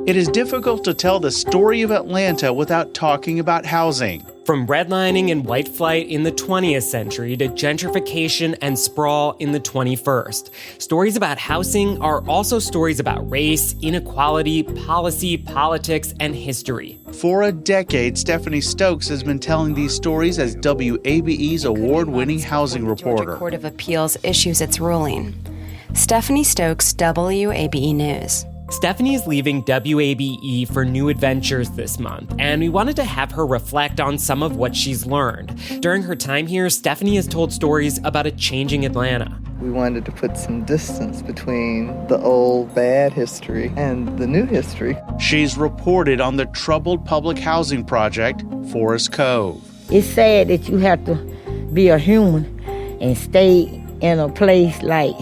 It is difficult to tell the story of Atlanta without talking about housing. From redlining and white flight in the 20th century to gentrification and sprawl in the 21st, stories about housing are also stories about race, inequality, policy, politics, and history. For a decade, Stephanie Stokes has been telling these stories as WABE's award-winning housing reporter. The Georgia Court of Appeals issues its ruling. Stephanie Stokes, WABE News. Stephanie's leaving WABE for new adventures this month, and we wanted to have her reflect on some of what she's learned. During her time here, Stephanie has told stories about a changing Atlanta. We wanted to put some distance between the old bad history and the new history. She's reported on the troubled public housing project, Forest Cove. It's sad that you have to be a human and stay in a place like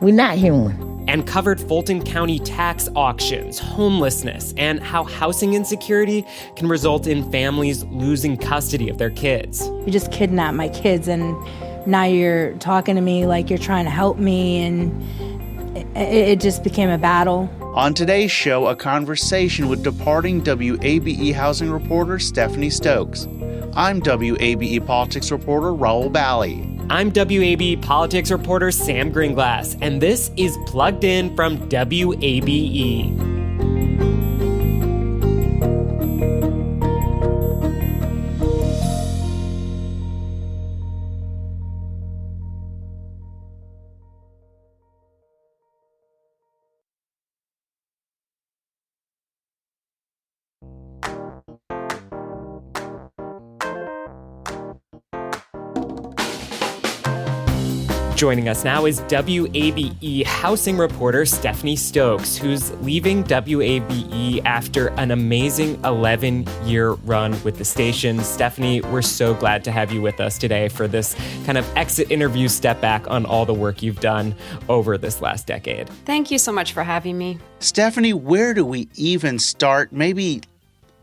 we're not human. And covered Fulton County tax auctions, homelessness, and how housing insecurity can result in families losing custody of their kids. You just kidnapped my kids, and now you're talking to me like you're trying to help me, and it just became a battle. On today's show, a conversation with departing WABE housing reporter Stephanie Stokes. I'm WABE politics reporter Rahul Bali. I'm WABE politics reporter Sam Gringlas, and this is Plugged In from WABE. Joining us now is WABE housing reporter Stephanie Stokes, who's leaving WABE after an amazing 11-year run with the station. Stephanie, we're so glad to have you with us today for this kind of exit interview step back on all the work you've done over this last decade. Thank you so much for having me. Stephanie, where do we even start? Maybe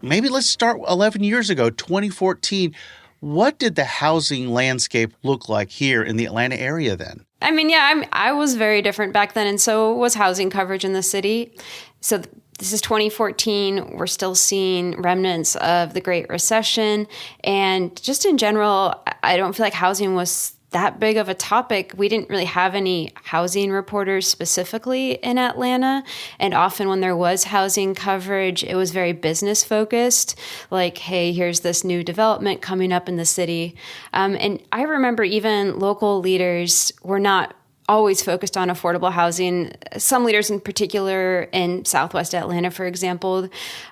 let's start 11 years ago, 2014. What did the housing landscape look like here in the Atlanta area then? I mean, I was very different back then, and so was housing coverage in the city. So this is 2014. We're still seeing remnants of the Great Recession. And just in general, I don't feel like housing was that big of a topic. We didn't really have any housing reporters specifically in Atlanta. And often when there was housing coverage, it was very business focused. Like, hey, here's this new development coming up in the city. And I remember even local leaders were not always focused on affordable housing. Some leaders in particular in Southwest Atlanta, for example,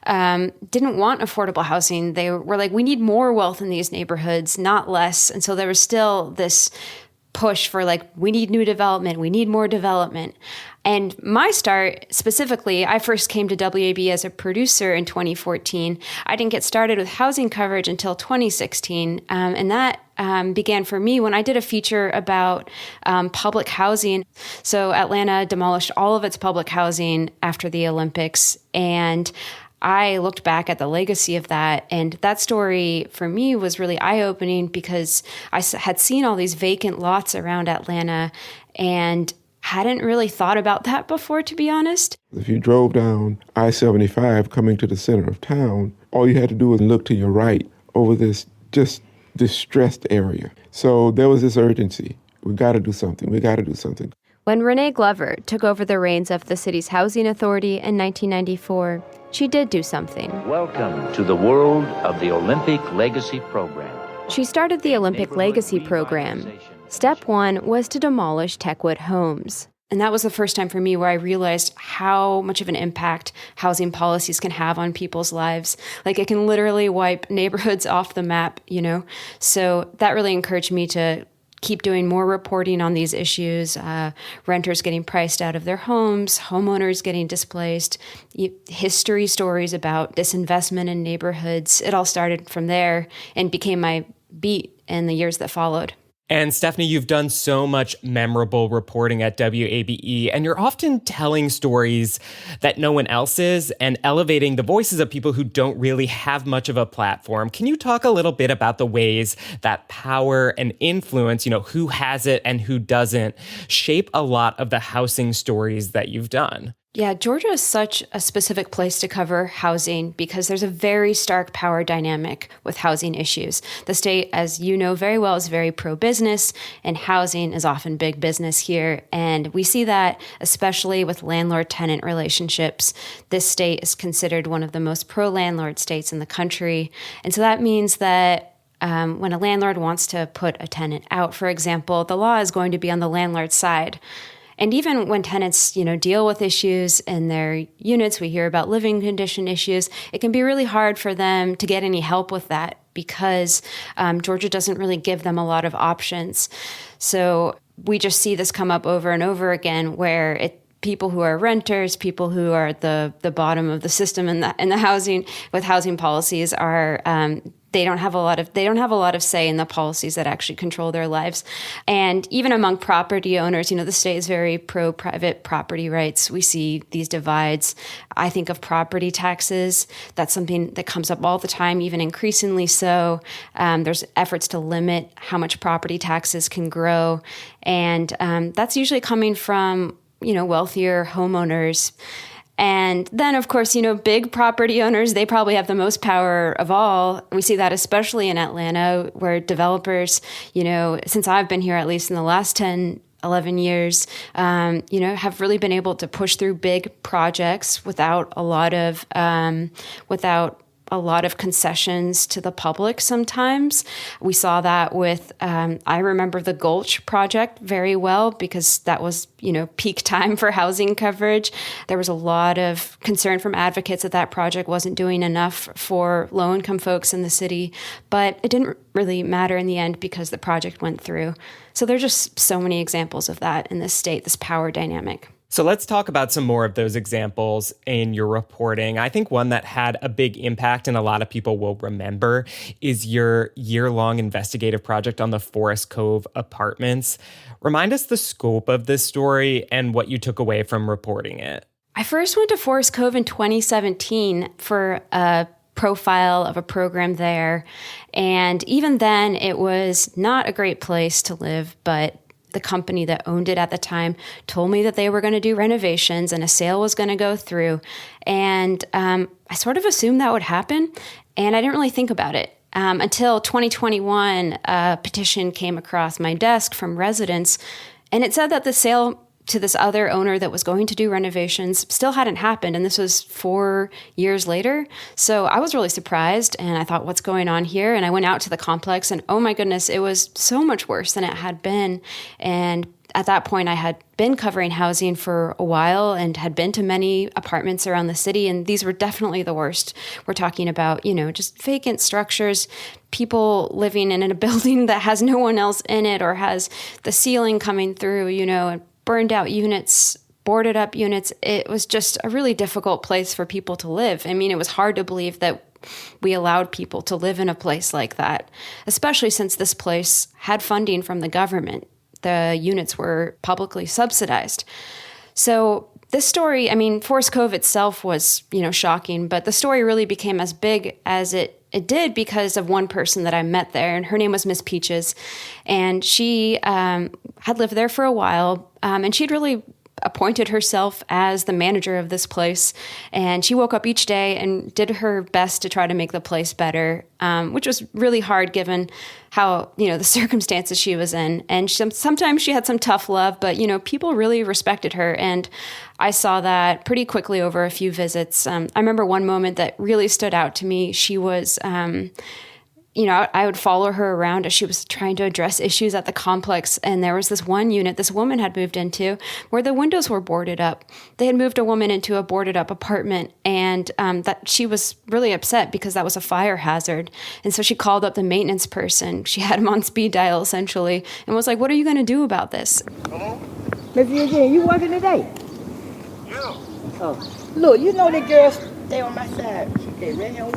didn't want affordable housing. They were like, we need more wealth in these neighborhoods, not less. And so there was still this push for like, we need new development, we need more development. And my start, specifically, I first came to WAB as a producer in 2014. I didn't get started with housing coverage until 2016. And that began for me when I did a feature about public housing. So Atlanta demolished all of its public housing after the Olympics. And I looked back at the legacy of that, and that story for me was really eye-opening because I had seen all these vacant lots around Atlanta and hadn't really thought about that before, to be honest. If you drove down I-75 coming to the center of town, all you had to do was look to your right over this just distressed area. So there was this urgency. We got to do something. We got to do something. When Renee Glover took over the reins of the city's housing authority in 1994, she did do something. Welcome to the world of the Olympic Legacy Program. She started the Olympic Legacy Program. Step one was to demolish Techwood homes. And that was the first time for me where I realized how much of an impact housing policies can have on people's lives. Like, it can literally wipe neighborhoods off the map, you know? So that really encouraged me to keep doing more reporting on these issues, renters getting priced out of their homes, homeowners getting displaced, history stories about disinvestment in neighborhoods. It all started from there and became my beat in the years that followed. And Stephanie, you've done so much memorable reporting at WABE, and you're often telling stories that no one else is and elevating the voices of people who don't really have much of a platform. Can you talk a little bit about the ways that power and influence, who has it and who doesn't, shape a lot of the housing stories that you've done? Yeah, Georgia is such a specific place to cover housing because there's a very stark power dynamic with housing issues. The state, as you know very well, is very pro-business, and housing is often big business here. And we see that especially with landlord-tenant relationships. This state is considered one of the most pro-landlord states in the country. And so that means that when a landlord wants to put a tenant out, for example, the law is going to be on the landlord's side. And even when tenants, deal with issues in their units, we hear about living condition issues, it can be really hard for them to get any help with that because Georgia doesn't really give them a lot of options. So we just see this come up over and over again where people who are renters, people who are at the bottom of the system in the housing with housing policies are they don't have a lot of say in the policies that actually control their lives. And even among property owners, the state is very pro private property rights. We see these divides. I think of property taxes. That's something that comes up all the time, even increasingly so. There's efforts to limit how much property taxes can grow. And that's usually coming from wealthier homeowners. And then, of course, big property owners, they probably have the most power of all. We see that especially in Atlanta, where developers, since I've been here, at least in the last 10, 11 years, have really been able to push through big projects without a lot of concessions to the public sometimes. We saw that with, I remember the Gulch project very well because that was, peak time for housing coverage. There was a lot of concern from advocates that project wasn't doing enough for low-income folks in the city, but it didn't really matter in the end because the project went through. So there's just so many examples of that in this state, this power dynamic. So let's talk about some more of those examples in your reporting. I think one that had a big impact and a lot of people will remember is your year-long investigative project on the Forest Cove apartments. Remind us the scope of this story and what you took away from reporting it. I first went to Forest Cove in 2017 for a profile of a program there. And even then, it was not a great place to live, but the company that owned it at the time told me that they were going to do renovations and a sale was going to go through. And I sort of assumed that would happen, and I didn't really think about it until 2021. A petition came across my desk from residents, and it said that the sale to this other owner that was going to do renovations still hadn't happened. And this was 4 years later. So I was really surprised and I thought, what's going on here? And I went out to the complex and oh my goodness, it was so much worse than it had been. And at that point, I had been covering housing for a while and had been to many apartments around the city. And these were definitely the worst. We're talking about, just vacant structures, people living in a building that has no one else in it or has the ceiling coming through, and burned out units, boarded up units. It was just a really difficult place for people to live. I mean, it was hard to believe that we allowed people to live in a place like that, especially since this place had funding from the government. The units were publicly subsidized. So this story, Forest Cove itself was, shocking, but the story really became as big as it did because of one person that I met there, and her name was Miss Peaches, and she had lived there for a while, and she'd really appointed herself as the manager of this place, and she woke up each day and did her best to try to make the place better, which was really hard given how, the circumstances she was in. And sometimes she had some tough love, but, people really respected her. And I saw that pretty quickly over a few visits. I remember one moment that really stood out to me. She was, I would follow her around as she was trying to address issues at the complex. And there was this one unit this woman had moved into where the windows were boarded up. They had moved a woman into a boarded up apartment, and that she was really upset because that was a fire hazard. And so she called up the maintenance person. She had him on speed dial essentially and was like, "What are you going to do about this?" Hello? Miss Eugene, you working today? Yeah. Oh, look, that girl stay on my side. Okay, right here.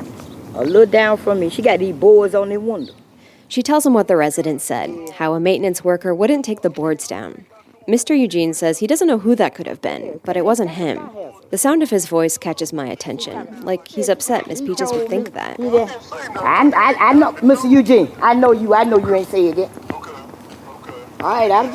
A little down from me. She got these boards on the window. She tells him what the resident said, how a maintenance worker wouldn't take the boards down. Mr. Eugene says he doesn't know who that could have been, but it wasn't him. The sound of his voice catches my attention, like he's upset Miss Peaches would think that. I know, Mr. Eugene, I know you ain't said that. Okay. All right,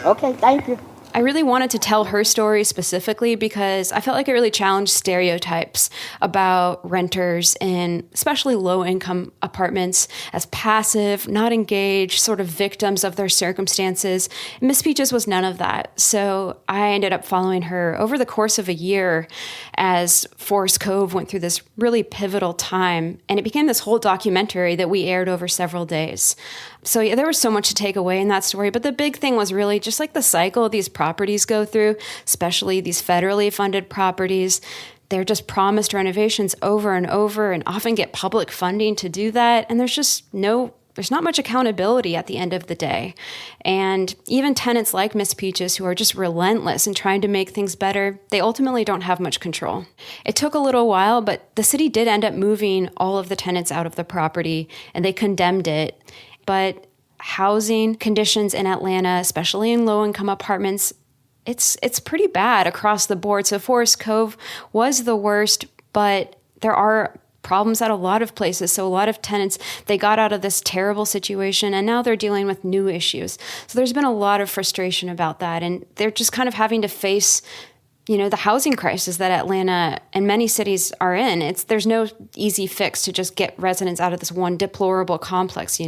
okay, thank you. I really wanted to tell her story specifically because I felt like it really challenged stereotypes about renters in especially low-income apartments as passive, not engaged, sort of victims of their circumstances. Miss Peaches was none of that. So I ended up following her over the course of a year as Forest Cove went through this really pivotal time, and it became this whole documentary that we aired over several days. So yeah, there was so much to take away in that story, but the big thing was really just like the cycle these properties go through, especially these federally funded properties. They're just promised renovations over and over and often get public funding to do that. And there's not much accountability at the end of the day. And even tenants like Miss Peaches, who are just relentless in trying to make things better, they ultimately don't have much control. It took a little while, but the city did end up moving all of the tenants out of the property, and they condemned it. But housing conditions in Atlanta, especially in low-income apartments, it's pretty bad across the board. So Forest Cove was the worst, but there are problems at a lot of places. So a lot of tenants, they got out of this terrible situation and now they're dealing with new issues. So there's been a lot of frustration about that. And they're just kind of having to face, the housing crisis that Atlanta and many cities are in. There's no easy fix to just get residents out of this one deplorable complex,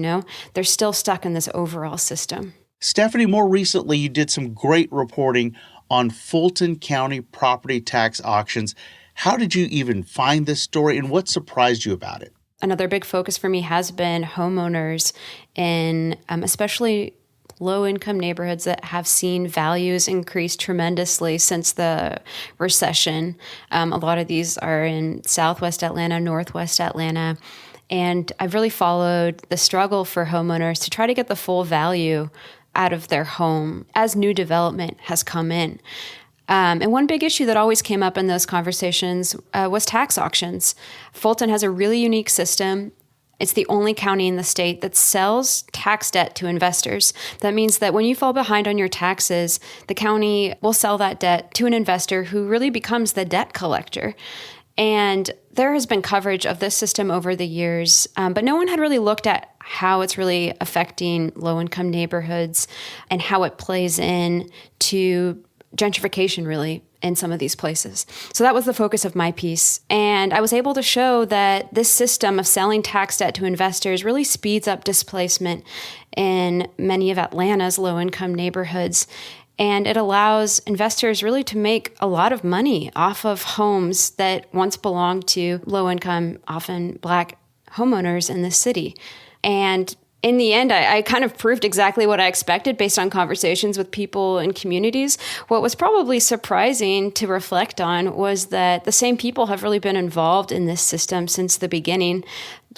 They're still stuck in this overall system. Stephanie, more recently, you did some great reporting on Fulton County property tax auctions. How did you even find this story, and what surprised you about it? Another big focus for me has been homeowners in especially low-income neighborhoods that have seen values increase tremendously since the recession. A lot of these are in Southwest Atlanta, Northwest Atlanta, and I've really followed the struggle for homeowners to try to get the full value out of their home as new development has come in. And one big issue that always came up in those conversations was tax auctions. Fulton has a really unique system. It's the only county in the state that sells tax debt to investors. That means that when you fall behind on your taxes, the county will sell that debt to an investor who really becomes the debt collector. And there has been coverage of this system over the years, but no one had really looked at how it's really affecting low-income neighborhoods and how it plays in to gentrification, really, in some of these places. So that was the focus of my piece. And I was able to show that this system of selling tax debt to investors really speeds up displacement in many of Atlanta's low-income neighborhoods. And it allows investors really to make a lot of money off of homes that once belonged to low-income, often Black homeowners in the city. And in the end, I kind of proved exactly what I expected based on conversations with people in communities. What was probably surprising to reflect on was that the same people have really been involved in this system since the beginning.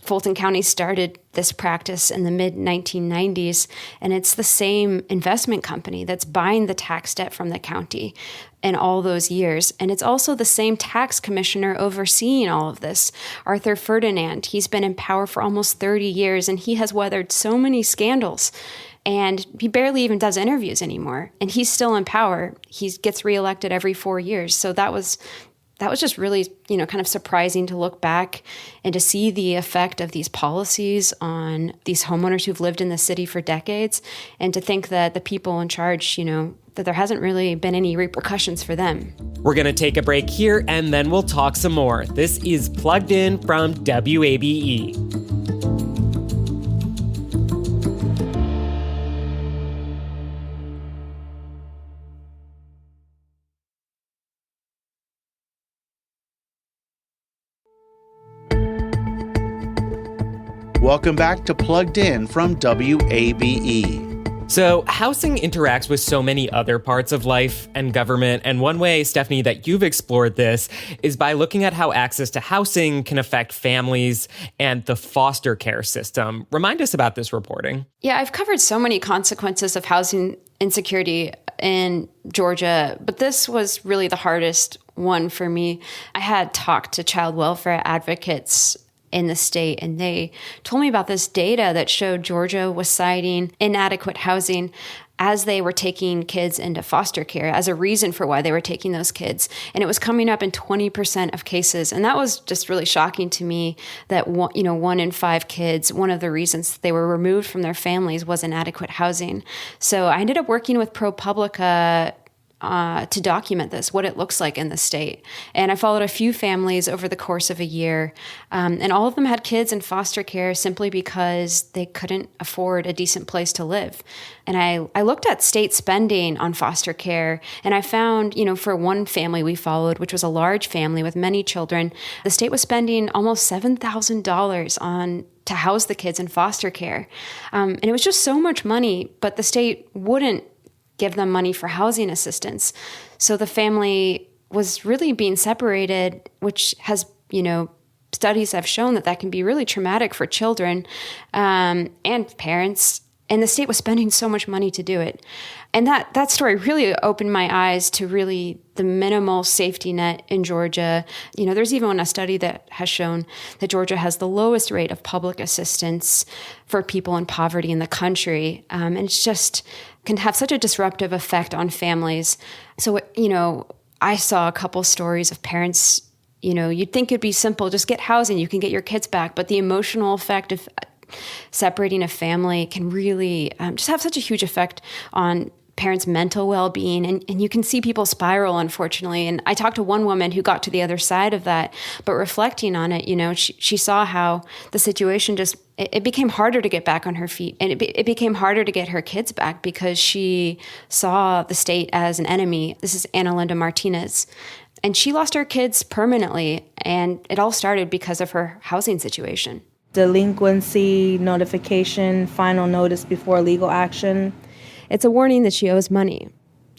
Fulton County started this practice in the mid-1990s, and it's the same investment company that's buying the tax debt from the county in all those years. And it's also the same tax commissioner overseeing all of this, Arthur Ferdinand. He's been in power for almost 30 years, and he has weathered so many scandals. And he barely even does interviews anymore. And he's still in power. He gets reelected every 4 years. So that was just really, kind of surprising to look back and to see the effect of these policies on these homeowners who've lived in the city for decades, and to think that the people in charge, that there hasn't really been any repercussions for them. We're going to take a break here, and then we'll talk some more. This is Plugged In from WABE. Welcome back to Plugged In from WABE. So housing interacts with so many other parts of life and government. And one way, Stephanie, that you've explored this is by looking at how access to housing can affect families and the foster care system. Remind us about this reporting. Yeah, I've covered so many consequences of housing insecurity in Georgia, but this was really the hardest one for me. I had talked to child welfare advocates in the state, and they told me about this data that showed Georgia was citing inadequate housing as they were taking kids into foster care as a reason for why they were taking those kids. And it was coming up in 20% of cases. And that was just really shocking to me that one in 5 kids, one of the reasons they were removed from their families was inadequate housing. So I ended up working with ProPublica to document this, what it looks like in the state. And I followed a few families over the course of a year, and all of them had kids in foster care simply because they couldn't afford a decent place to live. And I looked at state spending on foster care, and I found, for one family we followed, which was a large family with many children, the state was spending almost $7,000 to house the kids in foster care. And it was just so much money, but the state wouldn't give them money for housing assistance. So the family was really being separated, which has, studies have shown that can be really traumatic for children and parents. And the state was spending so much money to do it. And that story really opened my eyes to really the minimal safety net in Georgia. There's even a study that has shown that Georgia has the lowest rate of public assistance for people in poverty in the country. And it's just can have such a disruptive effect on families. So, I saw a couple stories of parents, you'd think it'd be simple, just get housing, you can get your kids back. But the emotional effect of separating a family can really just have such a huge effect on parents' mental well-being. And you can see people spiral, unfortunately. And I talked to one woman who got to the other side of that, but reflecting on it, she saw how the situation it became harder to get back on her feet. And it became harder to get her kids back because she saw the state as an enemy. This is Ana Linda Martinez. And she lost her kids permanently. And it all started because of her housing situation. Delinquency notification, final notice before legal action. It's a warning that she owes money.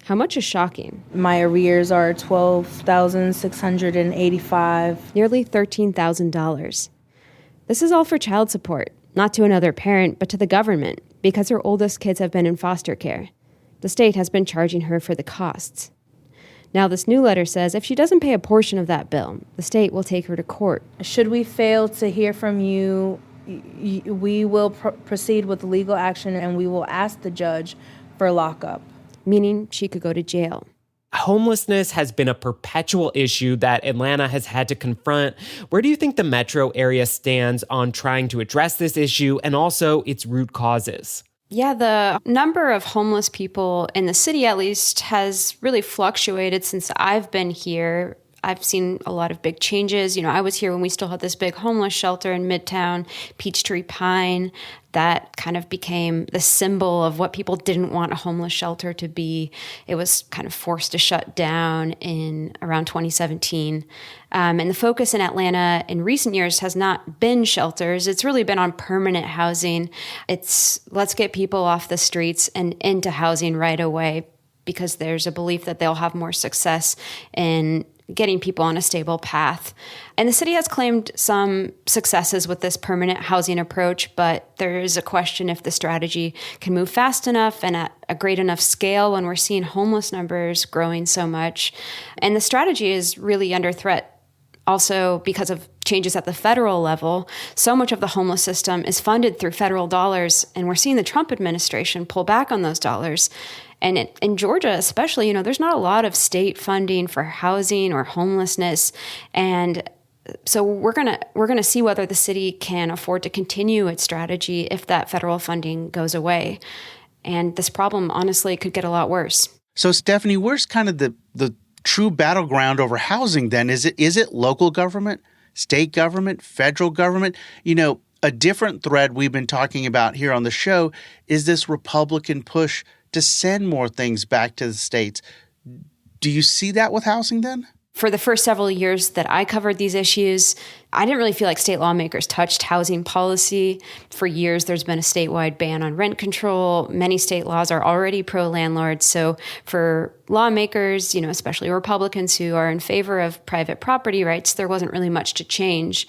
How much is shocking? My arrears are $12,685. Nearly $13,000. This is all for child support, not to another parent, but to the government, because her oldest kids have been in foster care. The state has been charging her for the costs. Now, this new letter says if she doesn't pay a portion of that bill, the state will take her to court. Should we fail to hear from you, we will proceed with legal action and we will ask the judge for lockup. Meaning she could go to jail. Homelessness has been a perpetual issue that Atlanta has had to confront. Where do you think the metro area stands on trying to address this issue and also its root causes? Yeah, the number of homeless people in the city, at least, has really fluctuated since I've been here. I've seen a lot of big changes. I was here when we still had this big homeless shelter in Midtown, Peachtree Pine. That kind of became the symbol of what people didn't want a homeless shelter to be. It was kind of forced to shut down in around 2017. And the focus in Atlanta in recent years has not been shelters. It's really been on permanent housing. It's let's get people off the streets and into housing right away, because there's a belief that they'll have more success in getting people on a stable path. And the city has claimed some successes with this permanent housing approach, but there is a question if the strategy can move fast enough and at a great enough scale when we're seeing homeless numbers growing so much. And the strategy is really under threat. Also, because of changes at the federal level, so much of the homeless system is funded through federal dollars, and we're seeing the Trump administration pull back on those dollars. And in Georgia especially, there's not a lot of state funding for housing or homelessness. And so we're gonna see whether the city can afford to continue its strategy if that federal funding goes away. And this problem, honestly, could get a lot worse. So, Stephanie, where's kind of the true battleground over housing then? Is it local government, state government, federal government? A different thread we've been talking about here on the show is this Republican push to send more things back to the states. Do you see that with housing then? For the first several years that I covered these issues, I didn't really feel like state lawmakers touched housing policy. For years, there's been a statewide ban on rent control. Many state laws are already pro-landlord. So for lawmakers, especially Republicans who are in favor of private property rights, there wasn't really much to change.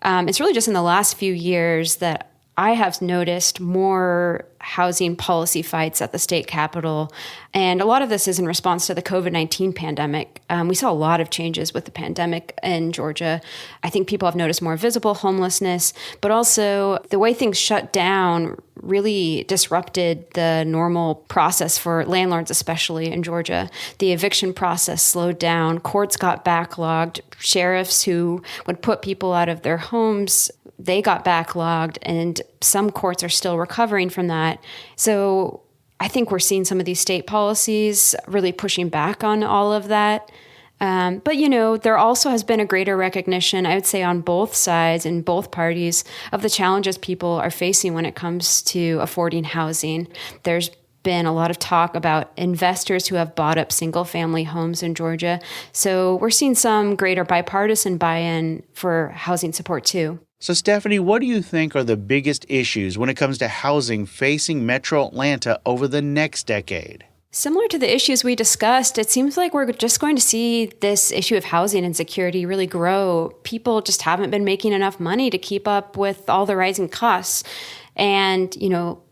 It's really just in the last few years that I have noticed more housing policy fights at the state capitol. And a lot of this is in response to the COVID-19 pandemic. We saw a lot of changes with the pandemic in Georgia. I think people have noticed more visible homelessness, but also the way things shut down really disrupted the normal process for landlords, especially in Georgia. The eviction process slowed down. Courts got backlogged. Sheriffs who would put people out of their homes, they got backlogged, and some courts are still recovering from that. So I think we're seeing some of these state policies really pushing back on all of that. But, there also has been a greater recognition, I would say, on both sides and both parties of the challenges people are facing when it comes to affording housing. There's been a lot of talk about investors who have bought up single-family homes in Georgia. So we're seeing some greater bipartisan buy-in for housing support, too. So, Stephanie, what do you think are the biggest issues when it comes to housing facing Metro Atlanta over the next decade? Similar to the issues we discussed, it seems like we're just going to see this issue of housing insecurity really grow. People just haven't been making enough money to keep up with all the rising costs. And,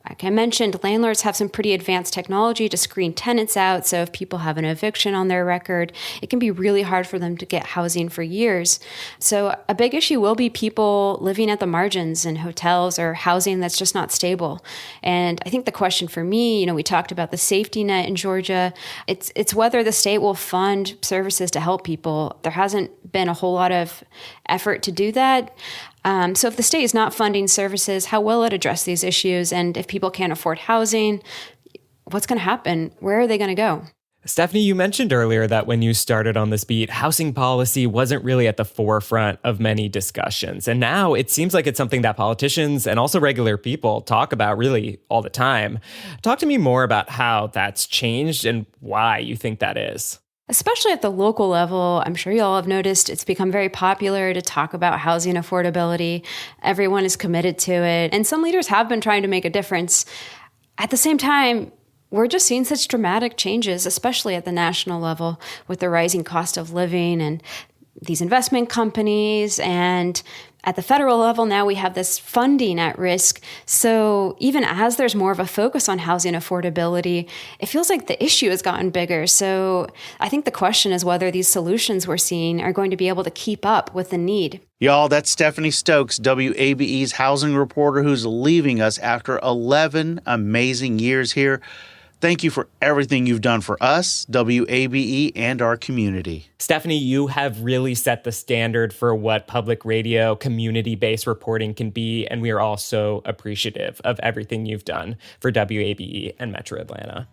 like I mentioned, landlords have some pretty advanced technology to screen tenants out. So if people have an eviction on their record, it can be really hard for them to get housing for years. So a big issue will be people living at the margins in hotels or housing that's just not stable. And I think the question for me, we talked about the safety net in Georgia. It's whether the state will fund services to help people. There hasn't been a whole lot of effort to do that. So if the state is not funding services, how will it address these issues? And if people can't afford housing, what's going to happen? Where are they going to go? Stephanie, you mentioned earlier that when you started on this beat, housing policy wasn't really at the forefront of many discussions. And now it seems like it's something that politicians and also regular people talk about really all the time. Talk to me more about how that's changed and why you think that is. Especially at the local level, I'm sure you all have noticed it's become very popular to talk about housing affordability. Everyone is committed to it, and some leaders have been trying to make a difference. At the same time, we're just seeing such dramatic changes, especially at the national level, with the rising cost of living and these investment companies. And at the federal level, now we have this funding at risk. So even as there's more of a focus on housing affordability, it feels like the issue has gotten bigger. So I think the question is whether these solutions we're seeing are going to be able to keep up with the need. Y'all, that's Stephanie Stokes, WABE's housing reporter, who's leaving us after 11 amazing years here. Thank you for everything you've done for us, WABE, and our community. Stephanie, you have really set the standard for what public radio, community-based reporting can be, and we are all so appreciative of everything you've done for WABE and Metro Atlanta.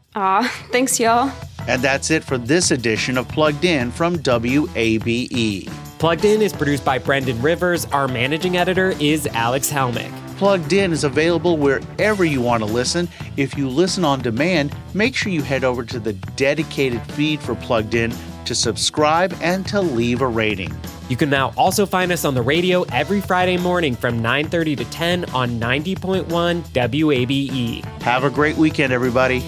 Thanks, y'all. And that's it for this edition of Plugged In from WABE. Plugged In is produced by Brendan Rivers. Our managing editor is Alex Helmick. Plugged In is available wherever you want to listen. If you listen on demand, make sure you head over to the dedicated feed for Plugged In to subscribe and to leave a rating. You can now also find us on the radio every Friday morning from 9:30 to 10 on 90.1 WABE. Have a great weekend, everybody.